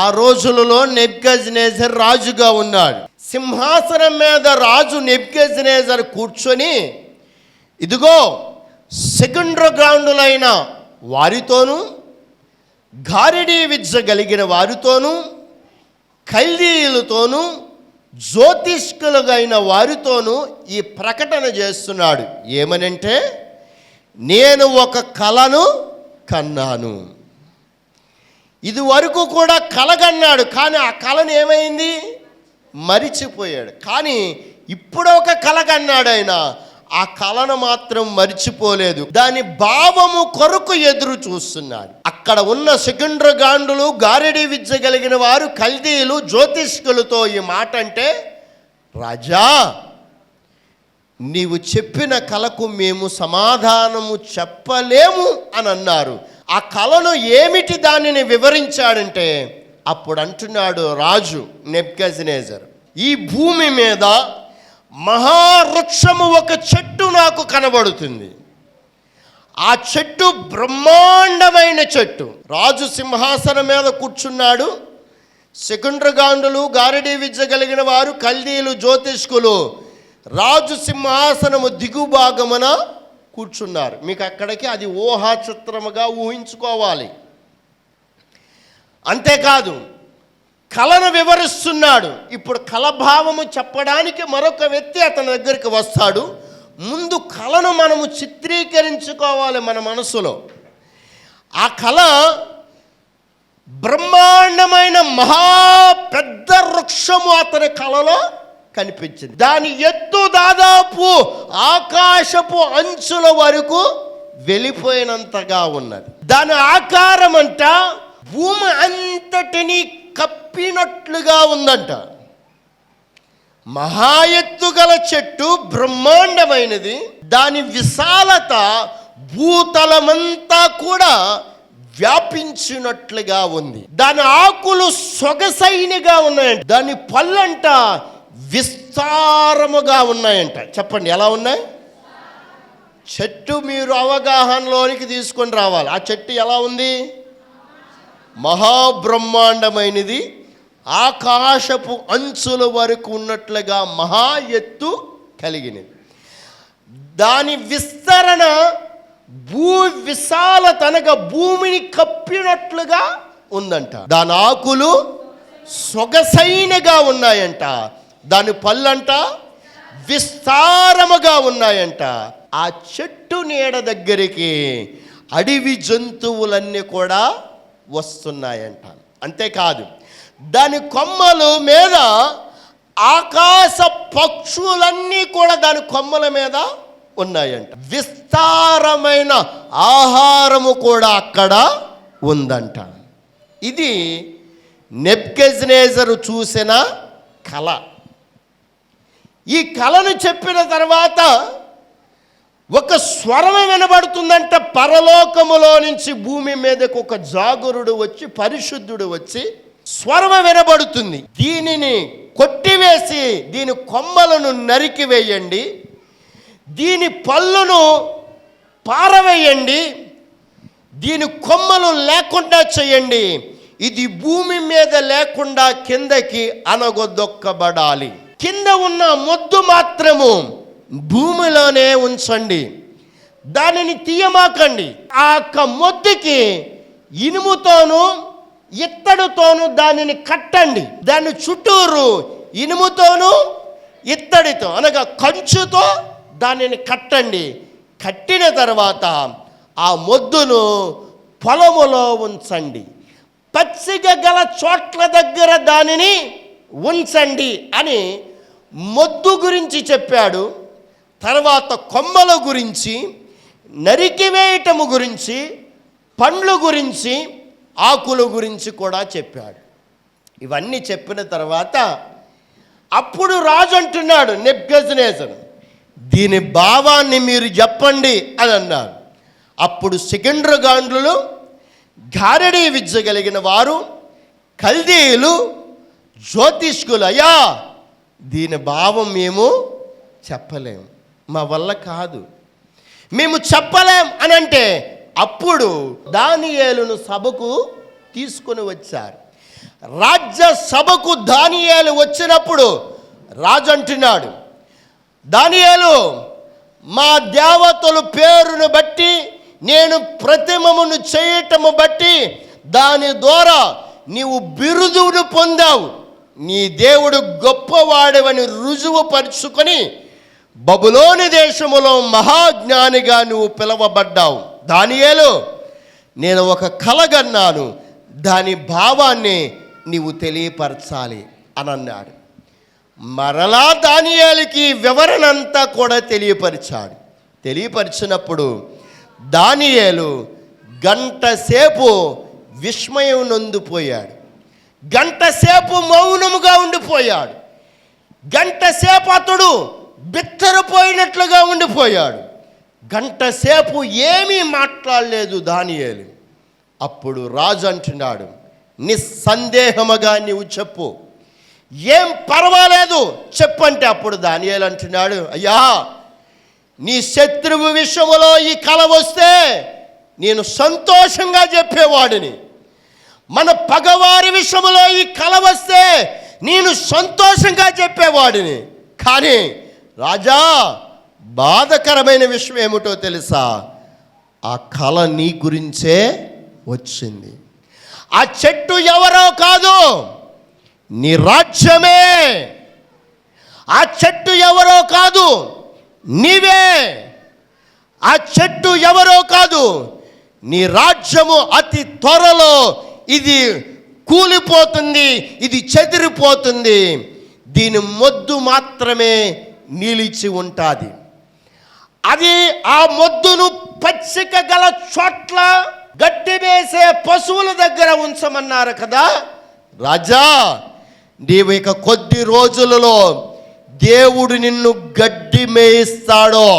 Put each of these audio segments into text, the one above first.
ఆ రోజులలో నెబుకద్నెజర్ రాజుగా ఉన్నాడు. సింహాసనం మీద రాజు నెబుకద్నెజర్ కూర్చొని, ఇదిగో సెకండ్రగాండులైన వారితోనూ, గారడీ విద్య కలిగిన వారితోనూ, కల్దీయులతోనూ, జ్యోతిష్కులైన వారితోనూ ఈ ప్రకటన చేస్తున్నాడు. ఏమనంటే, నేను ఒక కలను కన్నాను. ఇది వరకు కూడా కలగన్నాడు, కానీ ఆ కలను ఏమైంది, మరిచిపోయాడు. కానీ ఇప్పుడు ఒక కలగన్నాడు ఆయన, ఆ కలను మాత్రం మరిచిపోలేదు. దాని భావము కొరకు ఎదురు చూస్తున్నాడు. అక్కడ ఉన్న సెకండ్రగాండులు, గారడీ విద్య కలిగిన వారు, కల్దీయులు, జ్యోతిష్కులతో ఈ మాట అంటే, రాజా, నీవు చెప్పిన కలకు మేము సమాధానము చెప్పలేము అని అన్నారు. ఆ కలను ఏమిటి దానిని వివరించాడంటే, అప్పుడు అంటున్నాడు రాజు నెబుకద్నెజర్, ఈ భూమి మీద మహావృక్షము ఒక చెట్టు నాకు కనబడుతుంది. ఆ చెట్టు బ్రహ్మాండమైన చెట్టు. రాజు సింహాసనం మీద కూర్చున్నాడు. సెకండ్రగాండులు, గారడీ విద్య కలిగిన వారు, కల్దీయులు, జ్యోతిష్కులు రాజు సింహాసనము దిగుభాగమున కూర్చున్నారు. మీకు అక్కడికి అది ఊహా చిత్రముగా ఊహించుకోవాలి. అంతేకాదు, కళను వివరిస్తున్నాడు. ఇప్పుడు కళభావము చెప్పడానికి మరొక వ్యక్తి అతని దగ్గరికి వస్తాడు. ముందు కళను మనము చిత్రీకరించుకోవాలి మన మనసులో. ఆ కళ బ్రహ్మాండమైన మహా పెద్ద వృక్షము అతని కళలో కనిపించింది. దాని ఎత్తు దాదాపు ఆకాశపు అంచుల వరకు వెళ్ళిపోయినంతగా ఉన్నది. దాని ఆకారం అంట భూమి అంతటిని కప్పినట్లుగా ఉందంట. మహా ఎత్తుగల చెట్టు, బ్రహ్మాండమైనది. దాని విశాలత భూతలమంతా కూడా వ్యాపించినట్లుగా ఉంది. దాని ఆకులు సొగసైనగా ఉన్నాయంట. దాని పళ్ళంట విస్తారముగా ఉన్నాయంట. చెప్పండి, ఎలా ఉన్నాయి? చెట్టు మీరు అవగాహనలోనికి తీసుకొని రావాలి. ఆ చెట్టు ఎలా ఉంది? మహాబ్రహ్మాండమైనది, ఆకాశపు అంచుల వరకు ఉన్నట్లుగా మహా ఎత్తు కలిగినది. దాని విస్తరణ భూ విశాలత అనగా భూమిని కప్పినట్లుగా ఉందంట. దాని ఆకులు సొగసైనగా ఉన్నాయంట. దాని పళ్ళంట విస్తారముగా ఉన్నాయంట. ఆ చెట్టు నీడ దగ్గరికి అడవి జంతువులన్నీ కూడా వస్తున్నాయంట. అంతేకాదు, దాని కొమ్మల మీద ఆకాశ పక్షులన్నీ కూడా దాని కొమ్మల మీద ఉన్నాయంట. విస్తారమైన ఆహారము కూడా అక్కడ ఉందంట. ఇది నెబుకద్నెజరు చూసిన కళ. ఈ కళను చెప్పిన తర్వాత ఒక స్వరం వినబడుతుందంట. పరలోకములో నుంచి భూమి మీదకు ఒక జాగరుడు వచ్చి, పరిశుద్ధుడు వచ్చి స్వరం వినబడుతుంది. దీనిని కొట్టివేసి దీని కొమ్మలను నరికివేయండి, దీని పళ్ళను పారవేయండి, దీని కొమ్మలు లేకుండా చేయండి. ఇది భూమి మీద లేకుండా కిందకి అనగొదొక్కబడాలి. కింద ఉన్న మొద్దు మాత్రము భూమిలోనే ఉంచండి, దానిని తీయమాకండి. ఆ యొక్క మొద్దుకి ఇనుముతోనూ ఇత్తడితోనూ దానిని కట్టండి. దాని చుట్టూరు ఇనుముతోనూ ఇత్తడితో అనగా కంచుతో దానిని కట్టండి. కట్టిన తర్వాత ఆ మొద్దును పొలములో ఉంచండి, పచ్చిక గల చోట్ల దగ్గర దానిని ఉంచండి అని మొద్దు గురించి చెప్పాడు. తర్వాత కొమ్మల గురించి, నరికివేయటము గురించి, పండ్లు గురించి, ఆకుల గురించి కూడా చెప్పాడు. ఇవన్నీ చెప్పిన తర్వాత అప్పుడు రాజు అంటున్నాడు నెబుకద్నెజరు, దీని భావాన్ని మీరు చెప్పండి అని అన్నాడు. అప్పుడు సెకండ్రగాండ్రులు, గారడీ విద్య కలిగిన వారు, కల్దీయులు, జ్యోతిష్కులు, అయ్యా దీని భావం మేము చెప్పలేము, మా వల్ల కాదు, మేము చెప్పలేం అని అంటే, అప్పుడు దానియేలును సభకు తీసుకొని వచ్చారు. రాజ్య సభకు దానియేలు వచ్చినప్పుడు రాజు అంటున్నాడు, దానియేలు, మా దేవతల పేరును బట్టి నేను ప్రతిమమును చేయటము బట్టి దాని ద్వారా నీవు బిరుదును పొందావు. నీ దేవుడు గొప్పవాడవని రుజువు పరుచుకొని బబులోని దేశములో మహాజ్ఞానిగా నువ్వు పిలువబడ్డావు. దానియేలు, నేను ఒక కలగన్నాను, దాని భావాన్ని నీవు తెలియపరచాలి అని అన్నాడు. మరలా దానియేలుకి వివరణ అంతా కూడా తెలియపరిచాడు. తెలియపరిచినప్పుడు దానియేలు గంట సేపు విస్మయం నొందిపోయాడు. గంట సేపు మౌనముగా ఉండిపోయాడు. గంట సేపు అతడు బిత్తరపోయినట్లుగా ఉండిపోయాడు. గంట సేపు ఏమీ మాట్లాడలేదు దానియేలు. అప్పుడు రాజు అంటున్నాడు, నిస్సందేహముగా నీవు చెప్పు, ఏం పర్వాలేదు చెప్పంటే అప్పుడు దానియేలు అంటున్నాడు, అయ్యా, నీ శత్రువు విషయంలో ఈ కల వస్తే నేను సంతోషంగా చెప్పేవాడిని. మన పగవారి విషయంలో ఈ కల వస్తే నేను సంతోషంగా చెప్పేవాడిని. కానీ రాజా, బాధకరమైన విషయం ఏమిటో తెలుసా? ఆ కల నీ గురించే వచ్చింది. ఆ చెట్టు ఎవరో కాదు, నీ రాజ్యమే. ఆ చెట్టు ఎవరో కాదు, నీవే. ఆ చెట్టు ఎవరో కాదు, నీ రాజ్యము అతి త్వరలో ఇది కూలిపోతుంది, ఇది చెదిరిపోతుంది. దీని మొద్దు మాత్రమే నిలిచి ఉంటుంది. అది ఆ మొద్దును పచ్చిక గల చోట్ల గడ్డి వేసే పశువుల దగ్గర ఉంచమన్నారు కదా రాజా. నీవు ఇక కొద్ది రోజులలో దేవుడు నిన్ను గడ్డి మేయిస్తాడో,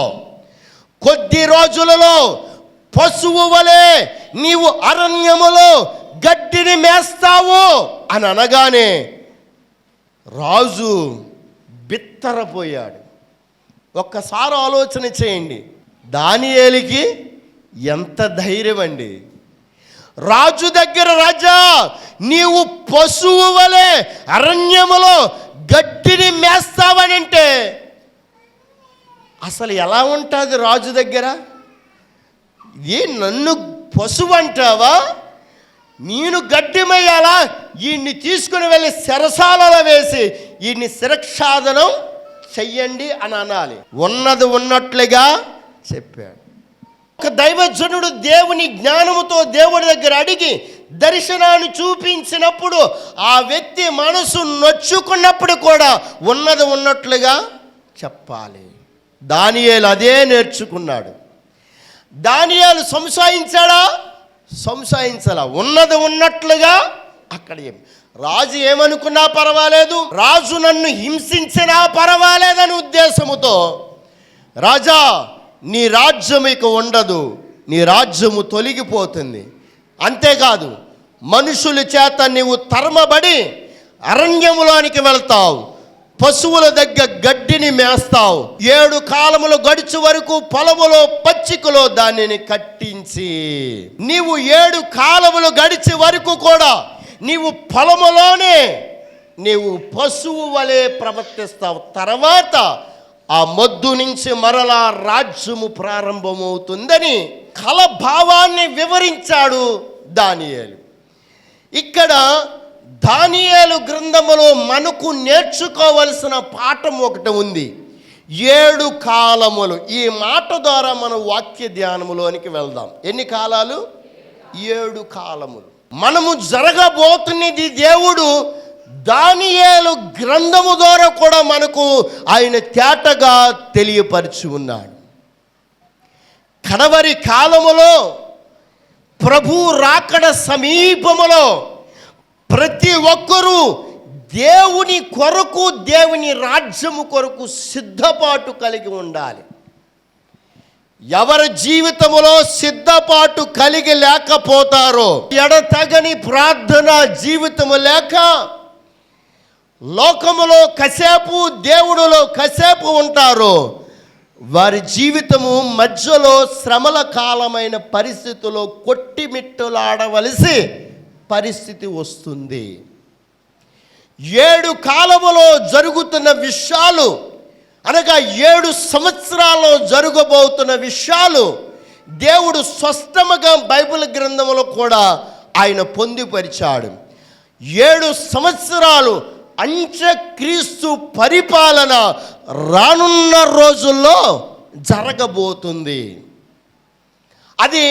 కొద్ది రోజులలో పశువు వలె నీవు అరణ్యములో గడ్డిని మేస్తావు అని అనగానే రాజు బిత్తరపోయాడు. ఒక్కసారి ఆలోచన చేయండి, దానియేలుకి ఎంత ధైర్యం అండి. రాజు దగ్గర, రాజా, నీవు పశువు వలె అరణ్యములో గడ్డిని మేస్తావనంటే అసలు ఎలా ఉంటుంది రాజు దగ్గర? ఏ, నన్ను పశువు అంటావా? నేను గడ్డి మేయాలా? వీడిని తీసుకుని వెళ్ళి చెరసాలలో వేసి వీడిని శిరక్షాదనం చెయ్యండి అని అనాలి. ఉన్నది ఉన్నట్లుగా చెప్పాడు. ఒక దైవజనుడు దేవుని జ్ఞానముతో దేవుడి దగ్గర అడిగి దర్శనాన్ని చూపించినప్పుడు ఆ వ్యక్తి మనసు నొచ్చుకున్నప్పుడు కూడా ఉన్నది ఉన్నట్లుగా చెప్పాలి. దానియేలు అదే నేర్చుకున్నాడు. దానియేలు సంశయించాడా? సంశయించాలా? ఉన్నది ఉన్నట్లుగా అక్కడ రాజు ఏమనుకున్నా పర్వాలేదు, రాజు నన్ను హింసించినా పర్వాలేదని ఉద్దేశముతో, రాజా, నీ రాజ్యం ఇక ఉండదు, నీ రాజ్యము తొలగిపోతుంది. అంతేకాదు, మనుషుల చేత నీవు తరమబడి అరణ్యములోనికి వెళ్తావు, పశువుల దగ్గర గడ్డిని మేస్తావు. 7 కాలములు గడిచి వరకు పొలములో పచ్చికలో దానిని కట్టించి, నీవు 7 కాలములు గడిచి వరకు కూడా నీవు పొలములోనే నీవు పశువు వలె ప్రవర్తిస్తావు. తర్వాత ఆ మొద్దు నుంచి మరలా రాజ్యము ప్రారంభమవుతుందని కల భావాన్ని వివరించాడు దానియేలు. ఇక్కడ దానియేలు గ్రంథములో మనకు నేర్చుకోవలసిన పాఠం ఒకటి ఉంది. 7 కాలములు. ఈ మాట ద్వారా మనం వాక్య ధ్యానములోనికి వెళ్దాం. ఎన్ని కాలాలు? 7 కాలములు. మనము జరగబోతున్నది దేవుడు దానియేలు గ్రంథము ద్వారా కూడా మనకు ఆయన తేటగా తెలియపరిచి ఉన్నాడు. కడవరి కాలములో ప్రభు రాకడ సమీపములో ప్రతి ఒక్కరూ దేవుని కొరకు, దేవుని రాజ్యము కొరకు సిద్ధపాటు కలిగి ఉండాలి. ఎవరి జీవితములో సిద్ధపాటు కలిగి లేకపోతారో, ఎడతగని ప్రార్థన జీవితము లేక లోకములో కసేపు, దేవుడిలో కసేపు ఉంటారో, వారి జీవితము మధ్యలో శ్రమల కాలమైన పరిస్థితుల్లో కొట్టిమిట్టులాడవలసి పరిస్థితి వస్తుంది. 7 కాలములో జరుగుతున్న విషయాలు, అనగా 7 సంవత్సరాల్లో జరగబోతున్న విషయాలు దేవుడు స్పష్టంగా బైబిల్ గ్రంథంలో కూడా ఆయన పొందుపరిచాడు. 7 సంవత్సరాలు అంత్యక్రీస్తు పరిపాలన రానున్న రోజుల్లో జరగబోతుంది. అది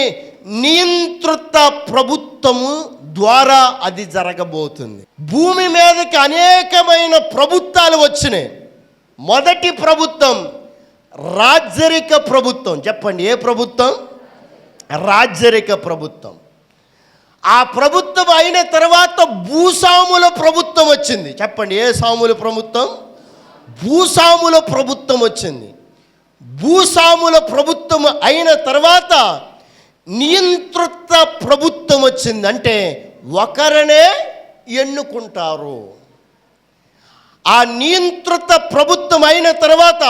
నియంత్రిత ప్రభుత్వము ద్వారా అది జరగబోతుంది. భూమి మీదకి అనేకమైన ప్రభుత్వాలు వచ్చినాయి. మొదటి ప్రభుత్వం రాజరిక ప్రభుత్వం. చెప్పండి, ఏ ప్రభుత్వం? రాజరిక ప్రభుత్వం. ఆ ప్రభుత్వం అయిన తర్వాత భూస్వాముల ప్రభుత్వం వచ్చింది. చెప్పండి, ఏ సాముల ప్రభుత్వం? భూస్వాముల ప్రభుత్వం వచ్చింది. భూస్వాముల ప్రభుత్వం అయిన తర్వాత నియంత్రిత ప్రభుత్వం వచ్చింది. అంటే ఒకరినే ఎన్నుకుంటారు. ఆ నియంత్రిత ప్రభుత్వం అయిన తర్వాత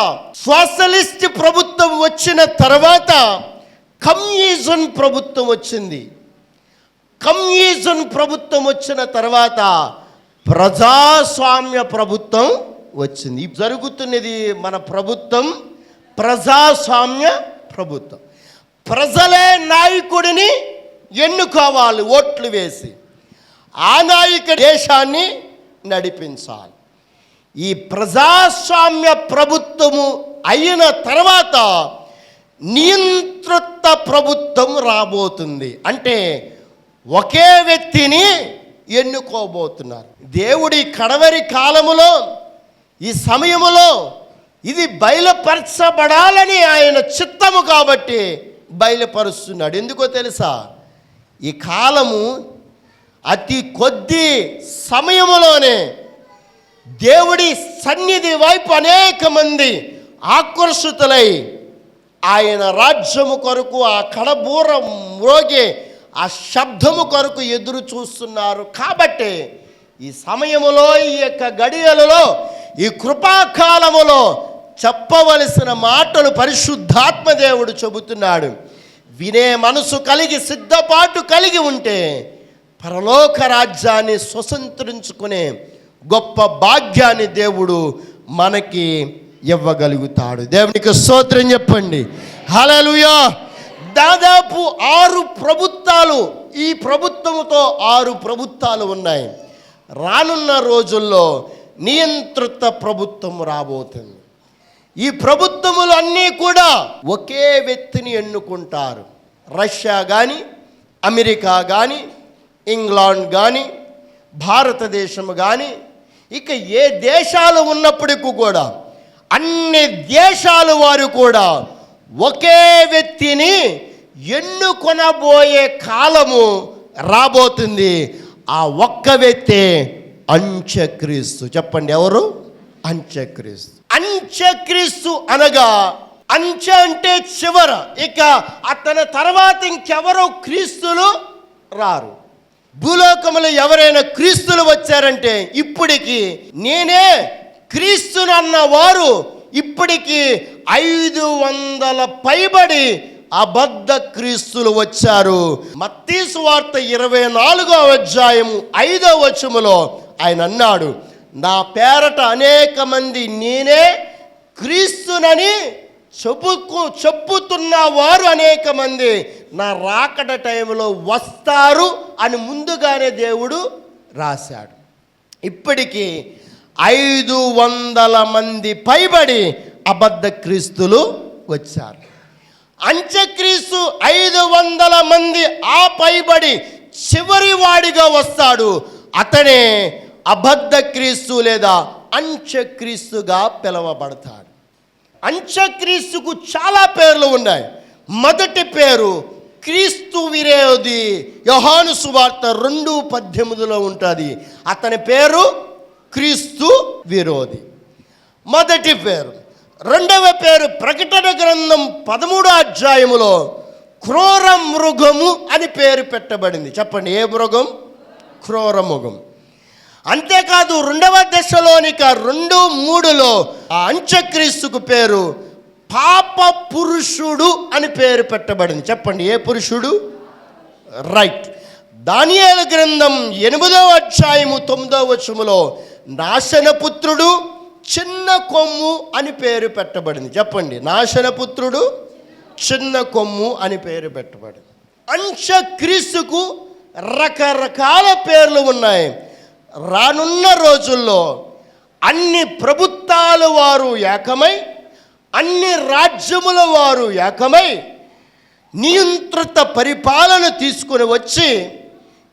సోషలిస్ట్ ప్రభుత్వం వచ్చిన తర్వాత కమ్యూనిజం ప్రభుత్వం వచ్చింది. కమ్యూనిజం ప్రభుత్వం వచ్చిన తర్వాత ప్రజాస్వామ్య ప్రభుత్వం వచ్చింది. జరుగుతున్నది మన ప్రభుత్వం ప్రజాస్వామ్య ప్రభుత్వం. ప్రజలే నాయకుడిని ఎన్నుకోవాలి ఓట్లు వేసి. ఆ నాయకుడు దేశాన్ని నడిపించాలి. ఈ ప్రజాస్వామ్య ప్రభుత్వము అయిన తర్వాత నియంత్రిత ప్రభుత్వం రాబోతుంది. అంటే ఒకే వ్యక్తిని ఎన్నుకోబోతున్నారు. దేవుడి కడవరి కాలములో ఈ సమయములో ఇది బయలుపరచబడాలని ఆయన చిత్తము కాబట్టి బయలుపరుస్తున్నాడు. ఎందుకో తెలుసా? ఈ కాలము అతి కొద్ది సమయములోనే దేవుడి సన్నిధి వైపు అనేక మంది ఆకర్షితులై ఆయన రాజ్యము కొరకు ఆ కడబూర మ్రోగే ఆ శబ్దము కొరకు ఎదురు చూస్తున్నారు. కాబట్టి ఈ సమయములో, ఈ యొక్క గడియలలో, ఈ కృపాకాలములో చెప్పవలసిన మాటలు పరిశుద్ధాత్మ దేవుడు చెబుతున్నాడు. వినే మనసు కలిగి సిద్ధపాటు కలిగి ఉంటే పరలోక రాజ్యాన్ని స్వతంత్రించుకునే గొప్ప భాగ్యాన్ని దేవుడు మనకి ఇవ్వగలుగుతాడు. దేవునికి స్తోత్రం చెప్పండి. హల్లెలూయా. దాదాపు 6 ప్రభుత్వాలు, ఈ ప్రభుత్వముతో 6 ప్రభుత్వాలు ఉన్నాయి. రానున్న రోజుల్లో నియంత్రిత ప్రభుత్వం రాబోతుంది. ఈ ప్రభుత్వములు అన్నీ కూడా ఒకే వ్యక్తిని ఎన్నుకుంటారు. రష్యా కానీ, అమెరికా కానీ, ఇంగ్లాండ్ కానీ, భారతదేశం కానీ, ఇక ఏ దేశాలు ఉన్నప్పటికీ కూడా అన్ని దేశాల వారు కూడా ఒకే వ్యక్తిని ఎన్నుకొనబోయే కాలము రాబోతుంది. ఆ ఒక్క వ్యక్తే అంత్యక్రీస్తు. చెప్పండి, ఎవరు? అంత్యక్రీస్తు. అంత్యక్రీస్తు అనగా, అంత్య అంటే చివర, ఇక అతని తర్వాత ఇంకెవరో క్రీస్తులు రారు. భూలోకములో ఎవరైనా క్రీస్తులు వచ్చారంటే ఇప్పటికి నేనే క్రీస్తును అన్నవారు ఇప్పటికి 500 పైబడి అబద్ధ క్రీస్తులు వచ్చారు. మత్తయి సువార్త 24వ అధ్యాయము 5వ వచనములో ఆయన అన్నాడు, నా పేరట అనేక మంది నేనే క్రీస్తునని చెప్పుతున్న వారు అనేక మంది నా రాకడ టైంలో వస్తారు అని ముందుగానే దేవుడు రాశాడు. ఇప్పటికీ 500 మంది పైబడి అబద్ధ క్రీస్తులు వచ్చారు. అంత్యక్రీస్తు 500 మంది ఆ పైబడి చివరి వాడిగా వస్తాడు. అతనే అబద్ధ క్రీస్తు లేదా అంత్యక్రీస్తుగా పిలువబడతాడు. అంత్యక్రీస్తుకు చాలా పేర్లు ఉన్నాయి. మొదటి పేరు క్రీస్తు విరోధి. యోహాను సువార్త 2:18 ఉంటుంది. అతని పేరు క్రీస్తు విరోధి, మొదటి పేరు. రెండవ పేరు ప్రకటన గ్రంథం 13వ అధ్యాయములో క్రూర మృగము అని పేరు పెట్టబడింది. చెప్పండి, ఏ మృగం? క్రూర మృగం. అంతేకాదు 2వ దశలోనిక 2:3లో ఆ అంత్యక్రీస్తుకు పేరు పాప పురుషుడు అని పేరు పెట్టబడింది. చెప్పండి, ఏ పురుషుడు? రైట్. దానియేలు గ్రంథం 8వ అధ్యాయము 9వ వచనములో నాశనపుత్రుడు, చిన్న కొమ్ము అని పేరు పెట్టబడింది. చెప్పండి, నాశనపుత్రుడు, చిన్న కొమ్ము అని పేరు పెట్టబడింది. అంత్యక్రీస్తుకు రకరకాల పేర్లు ఉన్నాయి. రానున్న రోజుల్లో అన్ని ప్రభుత్వాల వారు ఏకమై, అన్ని రాజ్యముల వారు ఏకమై నియంత్రిత పరిపాలన తీసుకుని వచ్చి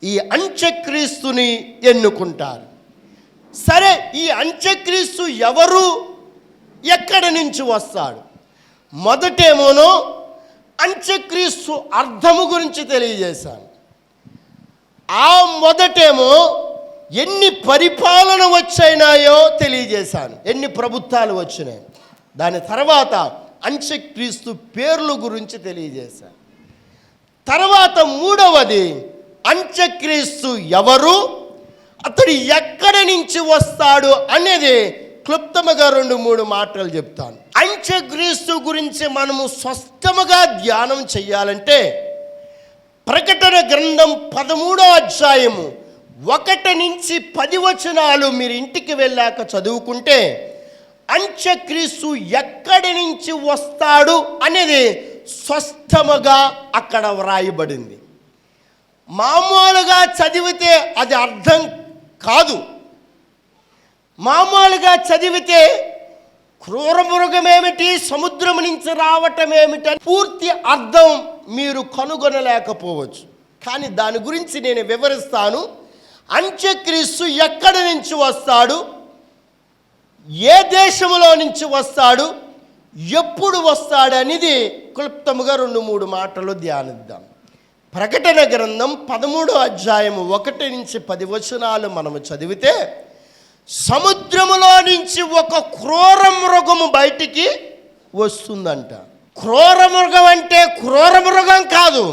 ఈ అంత్యక్రీస్తుని ఎన్నుకుంటారు. సరే, ఈ అంత్యక్రీస్తు ఎవరు, ఎక్కడి నుంచి వస్తాడు? మొదటేమోనో అంత్యక్రీస్తు అర్థము గురించి తెలియజేశాను. ఆ మొదటేమో ఎన్ని పరిపాలన వచ్చాయో తెలియజేశాను, ఎన్ని ప్రభుత్వాలు వచ్చినాయి. దాని తర్వాత అంత్యక్రీస్తు పేర్లు గురించి తెలియజేశాను. తర్వాత మూడవది, అంత్యక్రీస్తు ఎవరు, అతడు ఎక్కడి నుంచి వస్తాడు అనేది క్లుప్తముగా 2-3 మాటలు చెప్తాను. అంత్యక్రీస్తు గురించి మనము స్పష్టముగా ధ్యానం చెయ్యాలంటే ప్రకటన గ్రంథం 13వ అధ్యాయము 1 నుంచి 10 వచనాలు మీరు ఇంటికి వెళ్ళాక చదువుకుంటే అంత్యక్రీస్తు ఎక్కడి నుంచి వస్తాడు అనేది స్పష్టముగా అక్కడ వ్రాయబడింది. మామూలుగా చదివితే అది అర్థం కాదు. మామూలుగా చదివితే క్రూరమృగమేమిటి, సముద్రం నుంచి రావటం ఏమిటి పూర్తి అర్థం మీరు కనుగొనలేకపోవచ్చు. కానీ దాని గురించి నేను వివరిస్తాను. అంత్యక్రీస్తు ఎక్కడి నుంచి వస్తాడు, ఏ దేశంలో నుంచి వస్తాడు, ఎప్పుడు వస్తాడు అనేది క్లుప్తముగా 2-3 మాటలు ధ్యానిద్దాం. ప్రకటన గ్రంథం 13వ అధ్యాయము 1 నుంచి 10 వచనాలు మనము చదివితే, సముద్రములో నుంచి ఒక క్రూర మృగము బయటికి వస్తుందంట. క్రూర మృగం అంటే క్రూర మృగం కాదు,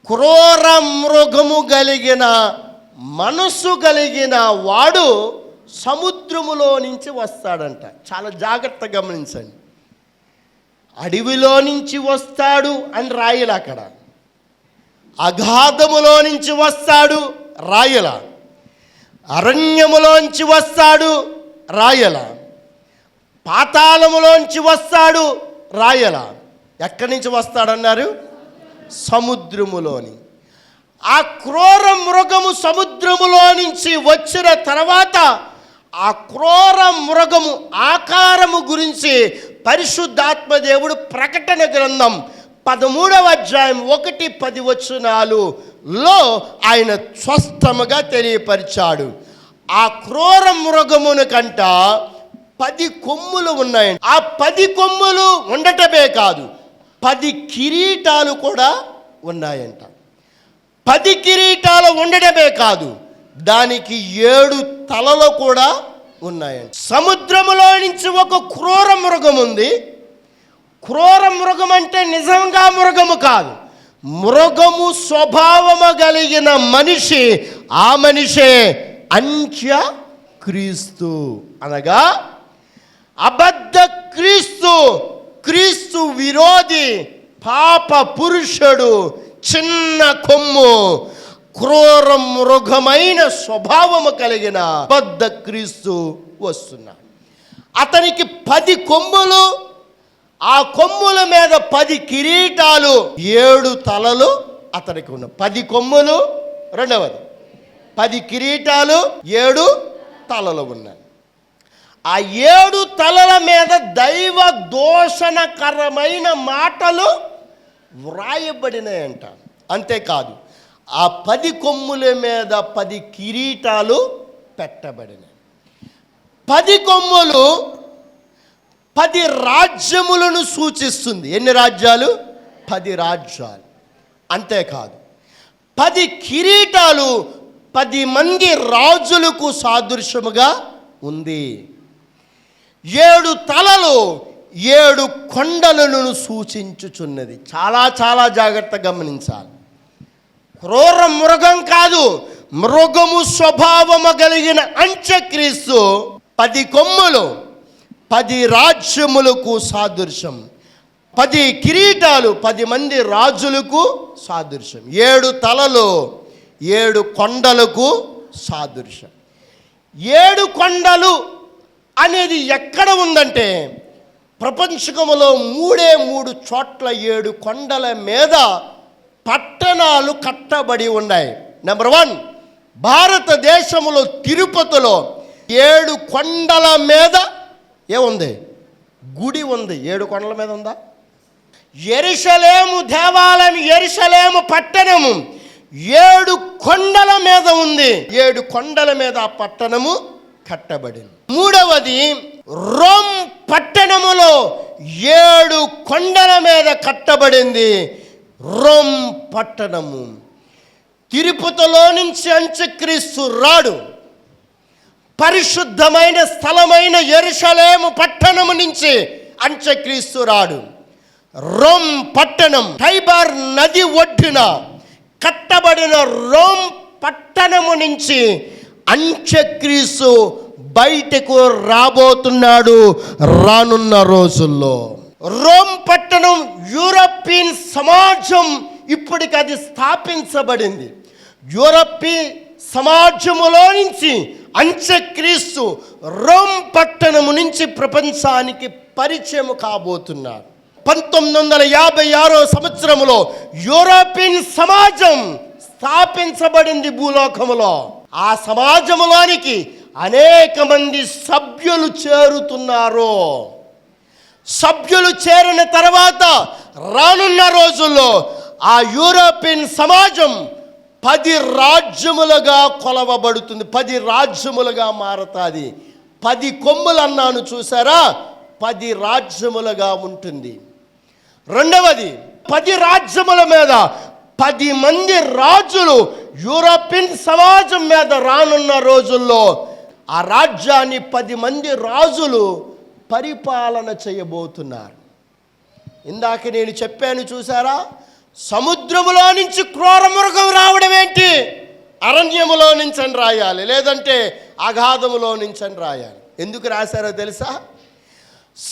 క్రూర మృగము కలిగిన మనసు కలిగిన వాడు సముద్రములో నుంచి వస్తాడంట. చాలా జాగ్రత్తగా గమనించండి. అడవిలో నుంచి వస్తాడు అని రాయల, అక్కడ అగాధములో నుంచి వస్తాడు రాయల, అరణ్యములోంచి వస్తాడు రాయల, పాతాళములోంచి వస్తాడు రాయల. ఎక్కడి నుంచి వస్తాడన్నారు? సముద్రములోని. ఆ క్రూర మృగము సముద్రములో నుంచి వచ్చిన తర్వాత ఆ క్రూర మృగము ఆకారము గురించి పరిశుద్ధాత్మ దేవుడు ప్రకటన గ్రంథం 13వ అధ్యాయం 1-10 వచనాలలో ఆయన స్పష్టముగా తెలియపరిచాడు. ఆ క్రూర మృగమును కంట 10 కొమ్ములు ఉన్నాయండి. ఆ 10 కొమ్ములు ఉండటమే కాదు, 10 కిరీటాలు కూడా ఉన్నాయంట. 10 కిరీటాలు ఉండడమే కాదు, దానికి 7 తలలు కూడా ఉన్నాయంట. సముద్రములో నుంచి ఒక క్రూర మృగం ఉంది. క్రూర మృగం అంటే నిజంగా మృగము కాదు, మృగము స్వభావము కలిగిన మనిషి. ఆ మనిషే అంత్యక్రీస్తు, అనగా అబద్ధ క్రీస్తు, క్రీస్తు విరోధి, పాప పురుషుడు, చిన్న కొమ్ము, క్రూర మృగమైన స్వభావము కలిగిన అబద్ధ క్రీస్తు వస్తున్నాడు. అతనికి 10 కొమ్ములు, ఆ కొమ్ముల మీద 10 కిరీటాలు, 7 తలలు అతనికి ఉన్న. 10 కొమ్ములు, రెండవది 10 కిరీటాలు, 7 తలలు ఉన్నాయి. ఆ 7 తలల మీద దైవ దోషణకరమైన మాటలు వ్రాయబడినాయంట. అంతేకాదు, ఆ 10 కొమ్ముల మీద 10 కిరీటాలు పెట్టబడినాయి. 10 కొమ్ములు 10 రాజ్యములను సూచిస్తుంది. ఎన్ని రాజ్యాలు? 10 రాజ్యాలు. అంతేకాదు, 10 కిరీటాలు 10 మంది రాజులకు సాదృశ్యముగా ఉంది. 7 తలలు 7 కొండలను సూచించుచున్నది. చాలా చాలా జాగ్రత్తగా గమనించాలి. క్రూర మృగం కాదు, మృగము స్వభావము కలిగిన అంత్యక్రీస్తు 10 కొమ్ములు 10 రాజ్యములకు సాదృశ్యం, 10 కిరీటాలు 10 మంది రాజులకు సాదృశ్యం, 7 తలలు 7 కొండలకు సాదృశ్యం. 7 కొండలు అనేది ఎక్కడ ఉందంటే ప్రపంచకములో 3 చోట్ల 7 కొండల మీద పట్టణాలు కట్టబడి ఉన్నాయి. నెంబర్ 1, భారతదేశంలో తిరుపతిలో 7 కొండల మీద ఏముంది? గుడి ఉంది. 7 కొండల మీద ఉందా? యెరూషలేము దేవాలయం, యెరూషలేము పట్టణము 7 కొండల మీద ఉంది. 7 కొండల మీద ఆ పట్టణము కట్టబడింది. మూడవది, రోమ్ పట్టణములో 7 కొండల మీద కట్టబడింది రోమ్ పట్టణము. తిరుపతిలో నుంచి అంత్యక్రీస్తు రాడు. పరిశుద్ధమైన స్థలమైన యెరూషలేము పట్టణము నుంచి అంత్యక్రీస్తు రాడు. రోమ్ పట్టణం, టైబర్ నది ఒడ్డున కట్టబడిన రోమ్ పట్టణము నుంచి అంత్యక్రీస్తు బయటకు రాబోతున్నాడు రానున్న రోజుల్లో. రోమ్ పట్టణం యూరోపియన్ సమాజం ఇప్పటికి అది స్థాపించబడింది. యూరోపియన్ సమాజములో నుంచి అంత్యక్రీస్తు రోమ్ పట్టణము నుంచి ప్రపంచానికి పరిచయం కాబోతున్నాడు. 1956 సంవత్సరంలో యూరోపియన్ సమాజం స్థాపించబడింది భూలోకములో. ఆ సమాజంలోనికి అనేక మంది సభ్యులు చేరుతున్నారు. సభ్యులు చేరిన తర్వాత రానున్న రోజుల్లో ఆ యూరోపియన్ సమాజం 10 రాజ్యములుగా కొలవబడుతుంది. 10 రాజ్యములుగా మారతాది. 10 కొమ్ములు అన్నాను చూసారా? 10 రాజ్యములుగా ఉంటుంది. రెండవది, 10 రాజ్యముల మీద 10 మంది రాజులు యూరోపియన్ సమాజం మీద రానున్న రోజుల్లో ఆ రాజ్యాన్ని 10 మంది రాజులు పరిపాలన చేయబోతున్నారు. ఇందాక నేను చెప్పాను చూసారా? సముద్రములో నుంచి క్రూర మృగం రావడం ఏంటి? అరణ్యములో నుంచి అని రాయాలి, లేదంటే అగాధములో నుంచి అని రాయాలి. ఎందుకు రాశారో తెలుసా?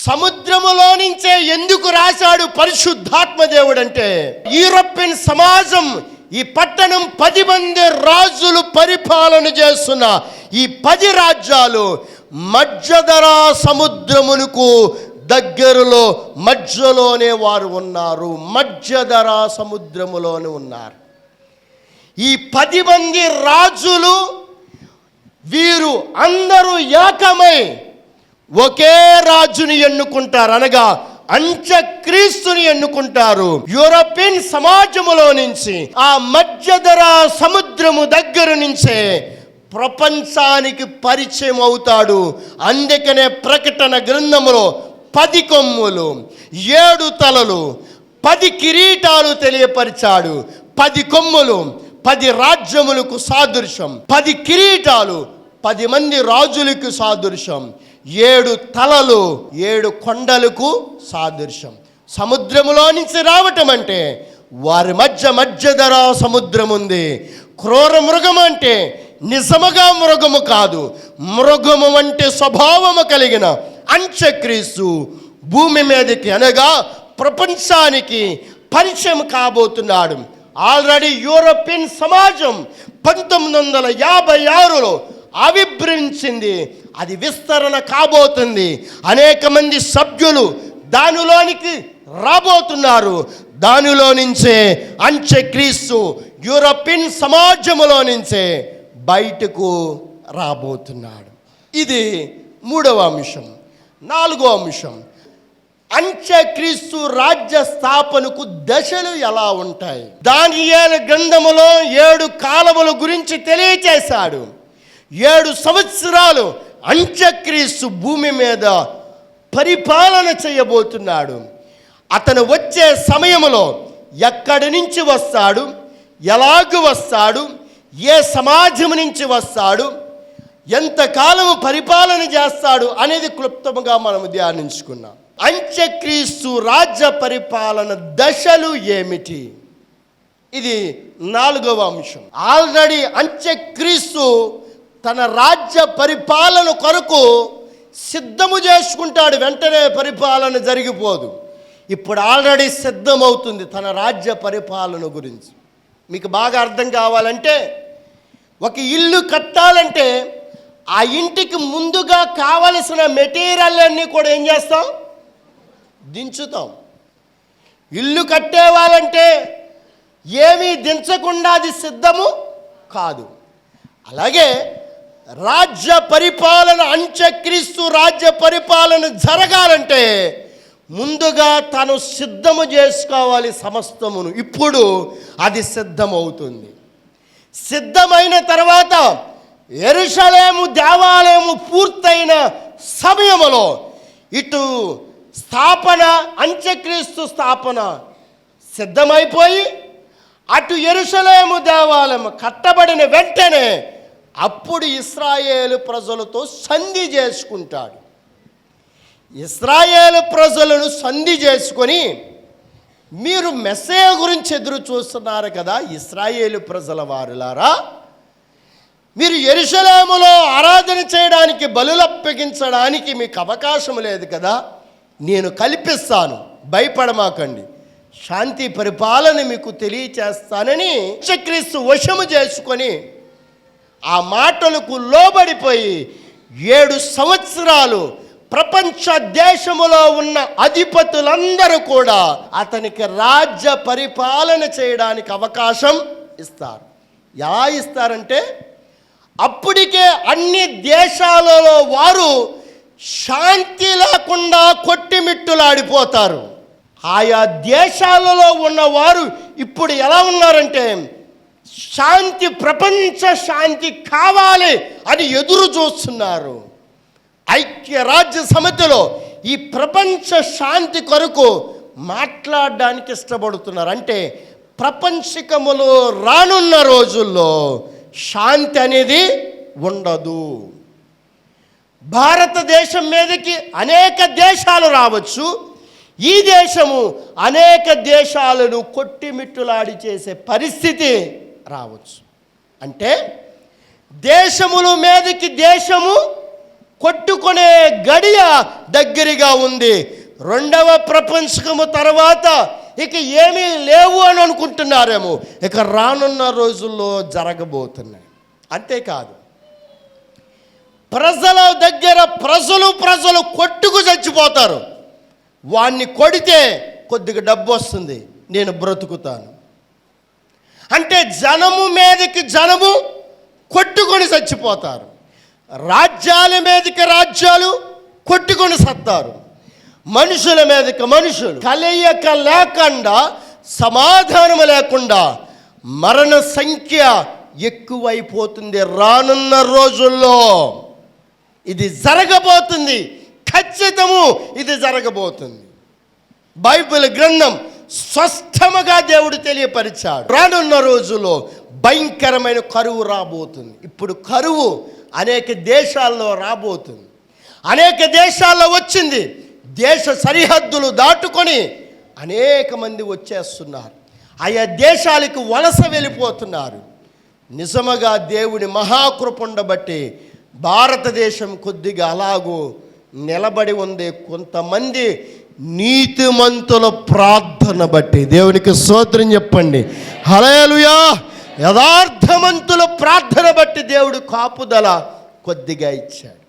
సముద్రములో నుంచే ఎందుకు రాశాడు పరిశుద్ధాత్మ దేవుడు అంటే, యూరోపియన్ సమాజం ఈ పట్టణం 10 మంది రాజులు పరిపాలన చేస్తున్న ఈ 10 రాజ్యాలు మధ్యధరా సముద్రమునకు దగ్గరలో మధ్యలోనే వారు ఉన్నారు. మధ్యధరా సముద్రములోనే ఉన్నారు. ఈ 10 మంది రాజులు వీరు అందరూ ఏకమై ఒకే రాజుని ఎన్నుకుంటారు, అనగా అంత్యక్రీస్తుని ఎన్నుకుంటారు. యూరోపియన్ సమాజములో నుంచి ఆ మధ్యధరా సముద్రము దగ్గర నుంచే ప్రపంచానికి పరిచయం అవుతాడు. అందుకనే ప్రకటన గ్రంథములో 10 కొమ్ములు, 7 తలలు, 10 కిరీటాలు తెలియపరిచాడు. 10 కొమ్ములు 10 రాజ్యములకు సాదృశ్యం, 10 కిరీటాలు 10 మంది రాజులకు సాదృశ్యం, 7 తలలు 7 కొండలకు సాదృశ్యం. సముద్రములో నుంచి రావటం అంటే వారి మధ్యధరా సముద్రం ఉంది. క్రూర మృగం అంటే నిజముగా మృగము కాదు, మృగము అంటే స్వభావము కలిగిన అంత్యక్రీస్తు భూమి మీదకి అనగా ప్రపంచానికి పరిచయం కాబోతున్నాడు. ఆల్రెడీ యూరోపియన్ సమాజం 1956లో ఆవిర్భవించింది. అది విస్తరణ కాబోతుంది. అనేక మంది సభ్యులు దానిలోనికి రాబోతున్నారు. దానిలో నుంచే అంత్యక్రీస్తు యూరోపియన్ సమాజములో నుంచే బయటకు రాబోతున్నాడు. ఇది 3వ అంశం. 4వ అంశం, అంత్యక్రీస్తు రాజ్య స్థాపనకు దశలు ఎలా ఉంటాయి? దానియేలు గ్రంథములో 7 కాలముల గురించి తెలియచేశాడు. 7 సంవత్సరాలు అంత్యక్రీస్తు భూమి మీద పరిపాలన చేయబోతున్నాడు. అతను వచ్చే సమయంలో ఎక్కడి నుంచి వస్తాడు, ఎలాగూ వస్తాడు, ఏ సమాజం నుంచి వస్తాడు, ఎంతకాలము పరిపాలన చేస్తాడు అనేది క్లుప్తముగా మనము ధ్యానించుకున్నాం. అంత్యక్రీస్తు రాజ్య పరిపాలన దశలు ఏమిటి? ఇది 4వ అంశం. ఆల్రెడీ అంత్యక్రీస్తు తన రాజ్య పరిపాలన కొరకు సిద్ధము చేసుకుంటాడు. వెంటనే పరిపాలన జరిగిపోదు. ఇప్పుడు ఆల్రెడీ సిద్ధమవుతుంది తన రాజ్య పరిపాలన గురించి. మీకు బాగా అర్థం కావాలంటే, ఒక ఇల్లు కట్టాలంటే ఆ ఇంటికి ముందుగా కావలసిన మెటీరియల్ అన్నీ కూడా ఏం చేస్తాం? దించుతాం. ఇల్లు కట్టేవాళ్ళంటే ఏమీ దించకుండా అది సిద్ధము కాదు. అలాగే రాజ్య పరిపాలన, అంత్యక్రీస్తు రాజ్య పరిపాలన జరగాలంటే ముందుగా తను సిద్ధము చేసుకోవాలి సమస్తమును. ఇప్పుడు అది సిద్ధమవుతుంది. సిద్ధమైన తర్వాత యెరూషలేము దేవాలయము పూర్తయిన సమయములో ఇటు స్థాపన, అంత్యక్రీస్తు స్థాపన సిద్ధమైపోయి అటు యెరూషలేము దేవాలయం కట్టబడిన వెంటనే అప్పుడు ఇశ్రాయేలు ప్రజలతో సంధి చేసుకుంటాడు. ఇశ్రాయేలు ప్రజలను సంధి చేసుకొని, మీరు మెస్సయ గురించి ఎదురు చూస్తున్నారు కదా ఇశ్రాయేలు ప్రజల వారులారా, మీరు యెరూషలేములో ఆరాధన చేయడానికి, బలులప్పగించడానికి మీకు అవకాశం లేదు కదా, నేను కల్పిస్తాను, భయపడమాకండి, శాంతి పరిపాలన మీకు తెలియచేస్తానని అంత్యక్రీస్తు వశము చేసుకొని ఆ మాటలకు లోబడిపోయి 7 సంవత్సరాలు ప్రపంచ దేశములో ఉన్న అధిపతులందరూ కూడా అతనికి రాజ్య పరిపాలన చేయడానికి అవకాశం ఇస్తారు. ఎలా ఇస్తారంటే, అప్పటికే అన్ని దేశాలలో వారు శాంతి లేకుండా కొట్టిమిట్టులాడిపోతారు. ఆయా దేశాలలో ఉన్నవారు ఇప్పుడు ఎలా ఉన్నారంటే, శాంతి, ప్రపంచ శాంతి కావాలి అని ఎదురు చూస్తున్నారు. ఐక్యరాజ్య సమితిలో ఈ ప్రపంచ శాంతి కొరకు మాట్లాడడానికి ఇష్టపడుతున్నారు. అంటే ప్రపంచకములో రానున్న రోజుల్లో శాంతి అనేది ఉండదు. భారతదేశం మీదకి అనేక దేశాలు రావచ్చు. ఈ దేశము అనేక దేశాలను కొట్టిమిట్టులాడి చేసే పరిస్థితి రావచ్చు. అంటే దేశముల మీదకి దేశము కొట్టుకునే గడియ దగ్గరగా ఉంది. 2వ ప్రపంచకము తర్వాత ఇక ఏమీ లేవు అని అనుకుంటున్నారేమో, ఇక రానున్న రోజుల్లో జరగబోతున్నాయి. అంతేకాదు, ప్రజల దగ్గర ప్రజలు కొట్టుకు చచ్చిపోతారు. వాణ్ణి కొడితే కొద్దిగా డబ్బు వస్తుంది, నేను బ్రతుకుతాను అంటే జనము మీదకి జనము కొట్టుకొని చచ్చిపోతారు. రాజ్యాల మీదకి రాజ్యాలు కొట్టుకొని సత్తారు. మనుషుల మీదకి మనుషులు కలయిక లేకుండా, సమాధానం లేకుండా మరణ సంఖ్య ఎక్కువైపోతుంది. రానున్న రోజుల్లో ఇది జరగబోతుంది. ఖచ్చితము ఇది జరగబోతుంది. బైబిల్ గ్రంథం స్పష్టముగా దేవుడు తెలియపరిచాడు. రానున్న రోజుల్లో భయంకరమైన కరువు రాబోతుంది. ఇప్పుడు కరువు అనేక దేశాల్లో రాబోతుంది. అనేక దేశాల్లో వచ్చింది. దేశ సరిహద్దులు దాటుకొని అనేక మంది వచ్చేస్తున్నారు. ఆయా దేశాలకు వలస వెళ్ళిపోతున్నారు. నిజముగా దేవుని మహాకృపను బట్టి భారతదేశం కొద్దిగా అలాగూ నిలబడి ఉంది. కొంతమంది నీతిమంతుల ప్రార్థన బట్టి, దేవునికి స్తోత్రం చెప్పండి, హల్లెలూయా. యథార్థవంతుల ప్రార్థన బట్టి దేవుడు కాపుదల కొద్దిగా ఇచ్చాడు.